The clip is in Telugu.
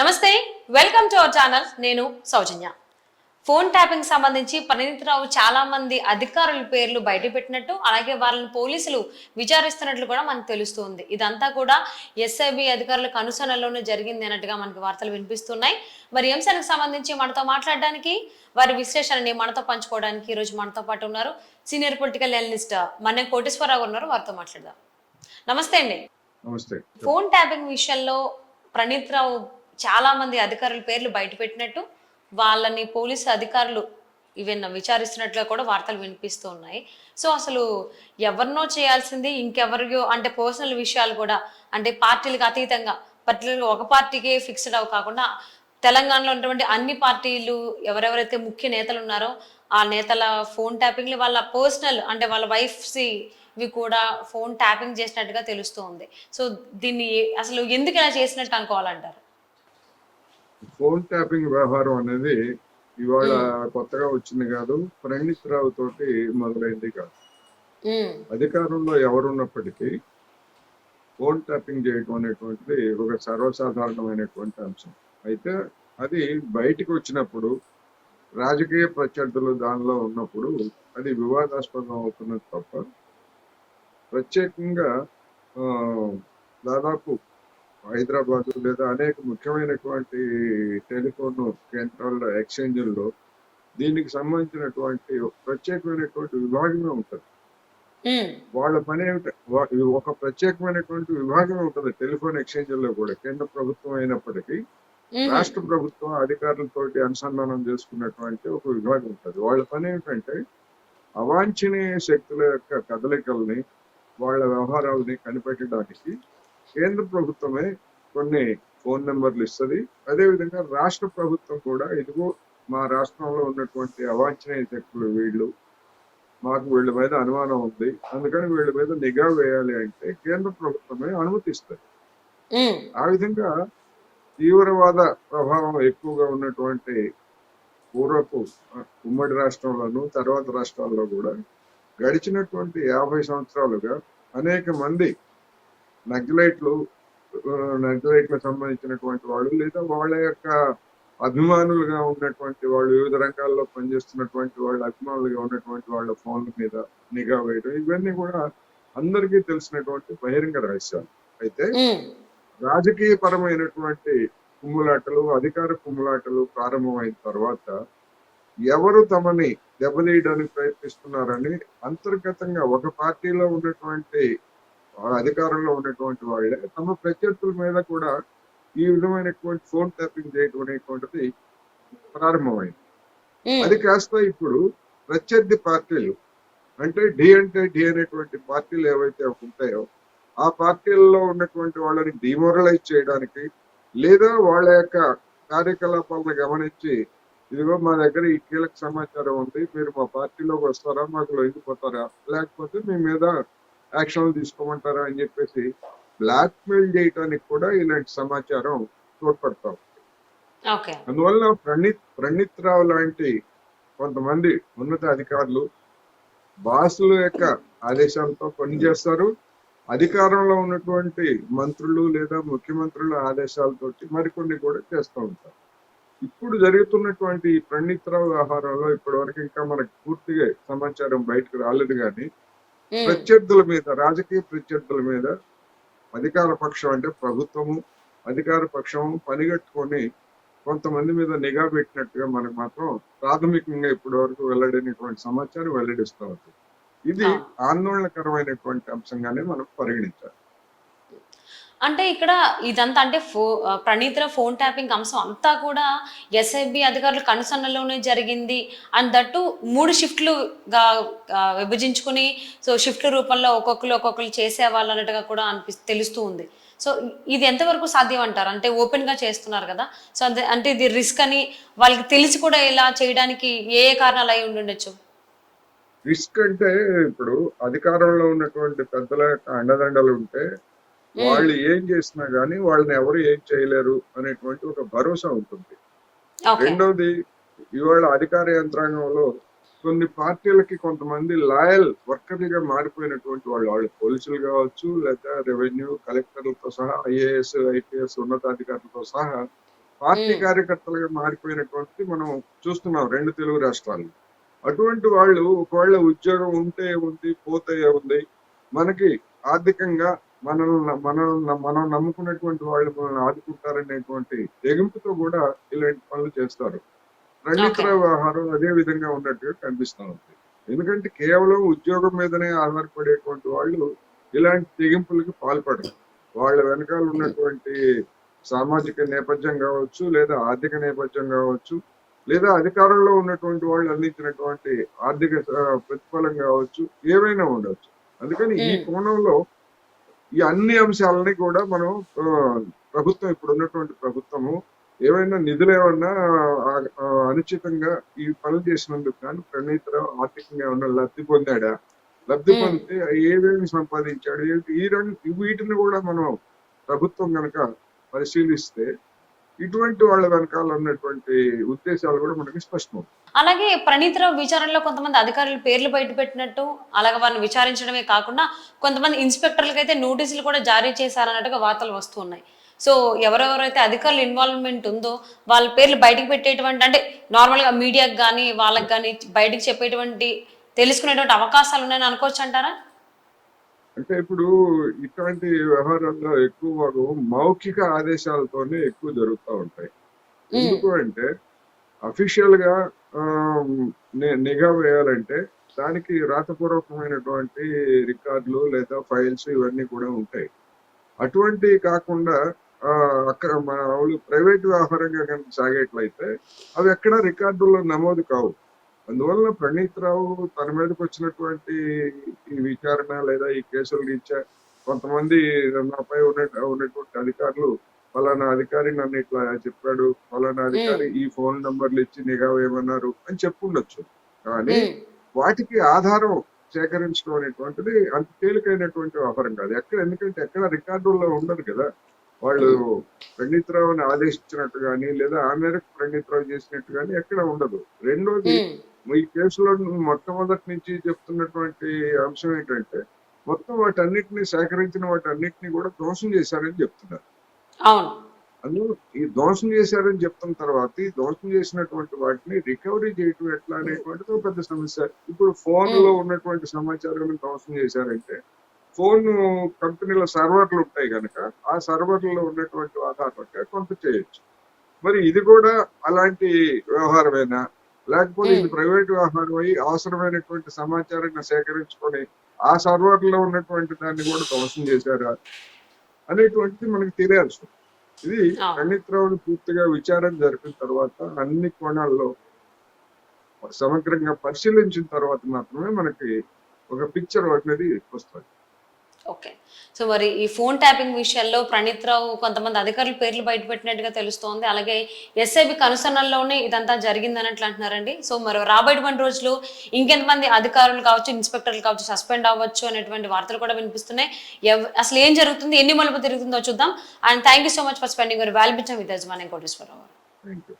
నమస్తే, వెల్కమ్ టు అవర్ ఛానల్. నేను సౌజన్య. ఫోన్ ట్యాపింగ్ సంబంధించి పరిణీత్ రావు చాలా మంది అధికారుల పేర్లు బయట పెట్టినట్టు, అలాగే వాళ్ళని పోలీసులు విచారిస్తున్నట్లు కూడా మనకు తెలుస్తుంది. ఇదంతా కూడా ఎస్ఐబి అధికారులకు అనుసరణలోనే జరిగింది అన్నట్టుగా మనకి వార్తలు వినిపిస్తున్నాయి. మరి ఈ అంశానికి సంబంధించి మనతో మాట్లాడడానికి, వారి విశ్లేషణని మనతో పంచుకోవడానికి ఈ రోజు మనతో పాటు ఉన్నారు senior political analyst Mannem Koteswararao ఉన్నారు. వారితో మాట్లాడదాం. నమస్తే అండి. నమస్తే. ఫోన్ ట్యాపింగ్ విషయంలో ప్రణీత్ రావు చాలా మంది అధికారుల పేర్లు బయట పెట్టినట్టు, వాళ్ళని పోలీసు అధికారులు ఈవెన్ విచారిస్తున్నట్లుగా కూడా వార్తలు వినిపిస్తూ ఉన్నాయి. సో అసలు ఎవరినో చేయాల్సింది ఇంకెవరియో, అంటే పర్సనల్ విషయాలు కూడా, అంటే పార్టీలకు అతీతంగా పర్టికులర్గా ఒక పార్టీకే ఫిక్స్డ్ అవి కాకుండా తెలంగాణలో ఉన్నటువంటి అన్ని పార్టీలు ఎవరెవరైతే ముఖ్య నేతలు ఉన్నారో ఆ నేతల ఫోన్ ట్యాపింగ్లు వాళ్ళ పర్సనల్, అంటే వాళ్ళ వైఫ్స్ ఇవి కూడా ఫోన్ ట్యాపింగ్ చేసినట్టుగా తెలుస్తూ ఉంది. సో దీన్ని అసలు ఎందుకు ఇలా చేసినట్టు అనుకోవాలంటారు? ఫోన్ ట్యాపింగ్ వ్యవహారం అనేది ఇవాళ కొత్తగా వచ్చింది కాదు, ప్రణీత్ రావు తోటి మొదలైంది కాదు. అధికారంలో ఎవరున్నప్పటికీ ఫోన్ ట్యాపింగ్ చేయడం అనేటువంటిది ఒక సర్వసాధారణమైనటువంటి అంశం. అయితే అది బయటికి వచ్చినప్పుడు, రాజకీయ ప్రత్యర్థులు దానిలో ఉన్నప్పుడు అది వివాదాస్పదం అవుతున్నది తప్ప, ప్రత్యేకంగా దాదాపు హైదరాబాద్ లేదా అనేక ముఖ్యమైనటువంటి టెలిఫోన్ కేంద్రాల్లో, ఎక్స్చేంజ్ల్లో దీనికి సంబంధించినటువంటి ప్రత్యేకమైనటువంటి విభాగమే ఉంటుంది. వాళ్ళ పని ఏమిటి, ఒక ప్రత్యేకమైనటువంటి విభాగమే ఉంటుంది టెలిఫోన్ ఎక్స్చేంజ్ల్లో కూడా. కేంద్ర ప్రభుత్వం అయినప్పటికీ రాష్ట్ర ప్రభుత్వం అధికారులతోటి అనుసంధానం చేసుకున్నటువంటి ఒక విభాగం ఉంటుంది. వాళ్ళ పని ఏమిటంటే అవాంఛనీయ శక్తుల యొక్క కదలికల్ని, వాళ్ళ వ్యవహారాలని కనిపెట్టడానికి కేంద్ర ప్రభుత్వమే కొన్ని ఫోన్ నెంబర్లు ఇస్తుంది. అదేవిధంగా రాష్ట్ర ప్రభుత్వం కూడా, ఇదిగో మా రాష్ట్రంలో ఉన్నటువంటి అవాంఛనీయ శక్తులు వీళ్ళు, మాకు వీళ్ళ మీద అనుమానం ఉంది, అందుకని వీళ్ళ మీద నిఘా వేయాలి అంటే కేంద్ర ప్రభుత్వమే అనుమతిస్తుంది. ఆ విధంగా తీవ్రవాద ప్రభావం ఎక్కువగా ఉన్నటువంటి పూర్వపు ఉమ్మడి రాష్ట్రంలోనూ తర్వాత రాష్ట్రాల్లో కూడా గడిచినటువంటి 50 సంవత్సరాలుగా అనేక మంది నక్సలైట్లకు సంబంధించినటువంటి వాళ్ళు, లేదా వాళ్ళ యొక్క అభిమానులుగా ఉన్నటువంటి వాళ్ళు, వివిధ రంగాల్లో పనిచేస్తున్నటువంటి వాళ్ళ అభిమానులుగా ఉన్నటువంటి వాళ్ళ ఫోన్ల మీద నిఘా వేయడం, ఇవన్నీ కూడా అందరికీ తెలిసినటువంటి బహిరంగ రహస్యాలు. అయితే రాజకీయ పరమైనటువంటి కుమ్ములాటలు, అధికార కుమ్ములాటలు ప్రారంభమైన తర్వాత ఎవరు తమని దెబ్బతీయడానికి ప్రయత్నిస్తున్నారని అంతర్గతంగా ఒక పార్టీలో ఉన్నటువంటి అధికారంలో ఉన్నటువంటి వాళ్ళే తమ ప్రత్యర్థుల మీద కూడా ఈ విధమైనటువంటి ఫోన్ ట్యాపింగ్ చేయడం అనేటువంటిది ప్రారంభమైంది. అది కాస్త ఇప్పుడు ప్రత్యర్థి పార్టీలు, అంటే డి అనేటువంటి పార్టీలు ఏవైతే ఉంటాయో ఆ పార్టీలలో ఉన్నటువంటి వాళ్ళని డిమోరలైజ్ చేయడానికి, లేదా వాళ్ళ యొక్క కార్యకలాపాలను గమనించి, ఇదిగో మా దగ్గర ఈ కీలక సమాచారం ఉంది, మీరు మా పార్టీలోకి వస్తారా, మాకు లొంగిపోతారా, లేకపోతే మీ మీద యాక్షన్లు తీసుకోమంటారా అని చెప్పేసి బ్లాక్మెయిల్ చేయడానికి కూడా ఇలాంటి సమాచారం తోడ్పడతాం. అందువల్ల ప్రణీత్ రావు లాంటి కొంతమంది ఉన్నత అధికారులు బాసుల యొక్క ఆదేశాలతో పనిచేస్తారు. అధికారంలో ఉన్నటువంటి మంత్రులు లేదా ముఖ్యమంత్రుల ఆదేశాలతోటి మరికొన్ని కూడా చేస్తూ ఉంటారు. ఇప్పుడు జరుగుతున్నటువంటి ప్రణీత్ రావు వ్యవహారంలో ఇప్పటి వరకు ఇంకా మనకు పూర్తిగా సమాచారం బయటకు రాలేదు. కానీ ప్రత్యర్థుల మీద, రాజకీయ ప్రత్యర్థుల మీద అధికార పక్షం, అంటే ప్రభుత్వము, అధికార పక్షం పనిగట్టుకొని కొంతమంది మీద నిఘా పెట్టినట్టుగా మనకు మాత్రం ప్రాథమికంగా ఇప్పటి వరకు వెల్లడైనటువంటి సమాచారం వెల్లడిస్తూ ఉంటుంది. ఇది ఆందోళనకరమైనటువంటి అంశంగానే మనం పరిగణించాలి. అంటే ఇక్కడ ఇదంతా, అంటే ప్రణీత్ రావు ఫోన్ ట్యాపింగ్ అంశం అంతా కూడా ఎస్ఐబి అధికారులకు అనుసరణలోనే జరిగింది అని, దట్టు 3 షిఫ్ట్లుగా విభజించుకుని, సో షిఫ్ట్ల రూపంలో ఒక్కొక్కరు చేసేవాళ్ళు అన్నట్టుగా కూడా తెలుస్తూ ఉంది. సో ఇది ఎంతవరకు సాధ్యం అంటారు? అంటే ఓపెన్ గా చేస్తున్నారు కదా, సో అంటే ఇది రిస్క్ అని వాళ్ళకి తెలిసి కూడా ఇలా చేయడానికి ఏ కారణాలు అయి ఉండొచ్చు? రిస్క్ అంటే ఇప్పుడు అధికారంలో ఉన్నటువంటి పెద్దల యొక్క అండదండలు ఉంటే వాళ్ళు ఏం చేసినా గానీ వాళ్ళని ఎవరు ఏం చేయలేరు అనేటువంటి ఒక భరోసా ఉంటుంది. రెండోది, ఇవాళ అధికార యంత్రాంగంలో కొన్ని పార్టీలకి కొంతమంది లాయల్ వర్కర్లుగా మారిపోయినటువంటి వాళ్ళు పోలీసులు కావచ్చు, లేదా రెవెన్యూ కలెక్టర్లతో సహా, IAS, IPS ఉన్నతాధికారులతో సహా పార్టీ కార్యకర్తలుగా మారిపోయినటువంటిది మనం చూస్తున్నాం 2 తెలుగు రాష్ట్రాలు. అటువంటి వాళ్ళు ఒకవేళ ఉద్యోగం ఉంటే ఉంది, పోతే ఉంది. మనకి ఆర్థికంగా మనం నమ్ముకున్నటువంటి వాళ్ళు మనల్ని ఆదుకుంటారనేటువంటి తెగింపుతో కూడా ఇలాంటి పనులు చేస్తారు. ఓకే. రణిత్ర వ్యవహారం అదే విధంగా ఉన్నట్టుగా కనిపిస్తా ఉంది. ఎందుకంటే కేవలం ఉద్యోగం మీదనే ఆధారపడేటువంటి వాళ్ళు ఇలాంటి తెగింపులకి పాల్పడరు. వాళ్ళ వెనకాల ఉన్నటువంటి సామాజిక నేపథ్యం కావచ్చు, లేదా ఆర్థిక నేపథ్యం కావచ్చు, లేదా అధికారంలో ఉన్నటువంటి వాళ్ళు అందించినటువంటి ఆర్థిక ప్రతిఫలం కావచ్చు, ఏవైనా ఉండొచ్చు. అందుకని ఈ కోణంలో ఈ అన్ని అంశాలని కూడా మనం ప్రభుత్వం ఇప్పుడు ఉన్నటువంటి ప్రభుత్వము ఏవైనా నిధులు ఏమన్నా అనుచితంగా ఈ పనులు చేసినందుకు కానీ ప్రణీత్ రావు ఆర్థికంగా ఏమన్నా లబ్ధి పొందాడా, లబ్ధి పొందితే ఏమేమి సంపాదించాడు, వీటిని కూడా మనం ప్రభుత్వం కనుక పరిశీలిస్తే ఇటువంటి వాళ్ళ వెనకాల ఉన్నటువంటి ఉద్దేశాలు కూడా మనకి స్పష్టం. అలాగే ప్రణీత్ రావు విచారణలో కొంతమంది అధికారులు పేర్లు బయట పెట్టినట్టు, అలాగే వారిని విచారించడమే కాకుండా కొంతమంది ఇన్స్పెక్టర్లకు అయితే నోటీసులు కూడా జారీ చేశారన్నట్టుగా వార్తలు వస్తున్నాయి. సో ఎవరెవరైతే అధికారులు ఇన్వాల్వ్మెంట్ ఉందో వాళ్ళ పేర్లు బయటకు పెట్టేటువంటి, అంటే నార్మల్గా మీడియాకి కానీ వాళ్ళకి కానీ బయటకు చెప్పేటువంటి తెలుసుకునేటువంటి అవకాశాలు ఉన్నాయని అనుకోవచ్చు అంటారా? అంటే ఇప్పుడు ఇటువంటి వ్యవహారాల్లో ఎక్కువ భాగం మౌఖిక ఆదేశాలతోనే ఎక్కువ జరుగుతూ ఉంటాయి. ఎందుకు అంటే అఫీషియల్ గా నిఘా వేయాలంటే దానికి రాతపూర్వకమైనటువంటి రికార్డులు లేదా ఫైల్స్ ఇవన్నీ కూడా ఉంటాయి. అటువంటి కాకుండా అక్కడ మన వాళ్ళు ప్రైవేట్ వ్యవహారంగా కనుక సాగేట్లయితే అవి ఎక్కడ రికార్డుల్లో నమోదు కావు. అందువల్ల ప్రణీత్ రావు తన మీదకి వచ్చినటువంటి ఈ విచారణ లేదా ఈ కేసుల రీత్యా కొంతమంది నాపై ఉన్నటువంటి అధికారులు ఫలానా అధికారి నన్ను ఇట్లా చెప్పాడు, ఫలానా అధికారి ఈ ఫోన్ నంబర్లు ఇచ్చి నిఘా వేయమన్నారు అని చెప్పుండొచ్చు. కానీ వాటికి ఆధారం సేకరించడం అనేటువంటిది అంత తేలికైనటువంటి వ్యవహారం కాదు. ఎందుకంటే ఎక్కడ రికార్డుల్లో ఉండదు కదా. వాళ్ళు ప్రణీత్ రావుని ఆదేశించినట్టు కానీ లేదా ఆ మేరకు ప్రణీత్ రావు చేసినట్టు కానీ ఎక్కడ ఉండదు. రెండోది, ఈ కేసులో మొట్టమొదటి నుంచి చెప్తున్నటువంటి అంశం ఏంటంటే మొత్తం వాటన్నిటిని సేకరించిన వాటన్నిటిని కూడా ధ్వంసం చేశారని చెప్తున్నారు. అందులో ఈ ధ్వంసం చేశారని చెప్తున్న తర్వాత ఈ ధ్వంసం చేసినటువంటి వాటిని రికవరీ చేయటం ఎట్లా అనేటువంటిది ఒక పెద్ద సమస్య. ఇప్పుడు ఫోన్ లో ఉన్నటువంటి సమాచారాన్ని ధ్వంసం చేశారంటే ఫోన్ కంపెనీల సర్వర్లు ఉంటాయి కనుక ఆ సర్వర్లలో ఉన్నటువంటి ఆధారంగా కొంత చేయొచ్చు. మరి ఇది కూడా అలాంటి వ్యవహారమేనా, లేకపోతే ఇది ప్రైవేట్ వ్యవహారం అయ్యి అవసరమైనటువంటి సమాచారాన్ని సేకరించుకొని ఆ సర్వర్లో ఉన్నటువంటి దాన్ని కూడా ధ్వంసం చేశారా అనేటువంటిది మనకి తెలియాల్సి ఉంది. ఇది ప్రణీత్ రావుని పూర్తిగా విచారణ జరిపిన తర్వాత అన్ని కోణాల్లో సమగ్రంగా పరిశీలించిన తర్వాత మాత్రమే మనకి ఒక పిక్చర్ అనేది వస్తుంది. ఓకే. సో మరి ఈ ఫోన్ ట్యాపింగ్ విషయాల్లో ప్రణీత్ రావు కొంతమంది అధికారుల పేర్లు బయట పెట్టినట్టుగా తెలుస్తోంది. అలాగే ఎస్ఐబి కనుసన్నల్లోనే ఇదంతా జరిగింది అన్నట్లు అంటున్నారండి. సో మరి రాబోయేటువంటి రోజులు ఇంకెంతమంది అధికారులు కావచ్చు, ఇన్స్పెక్టర్లు కావచ్చు సస్పెండ్ అవ్వచ్చు అనేటువంటి వార్తలు కూడా వినిపిస్తున్నాయి. అసలు ఏం జరుగుతుంది, ఎన్ని మలుపు తిరుగుతుందో చూద్దాం. And thank you so much for spending your valuable time with us. Koteswararao. Thank you.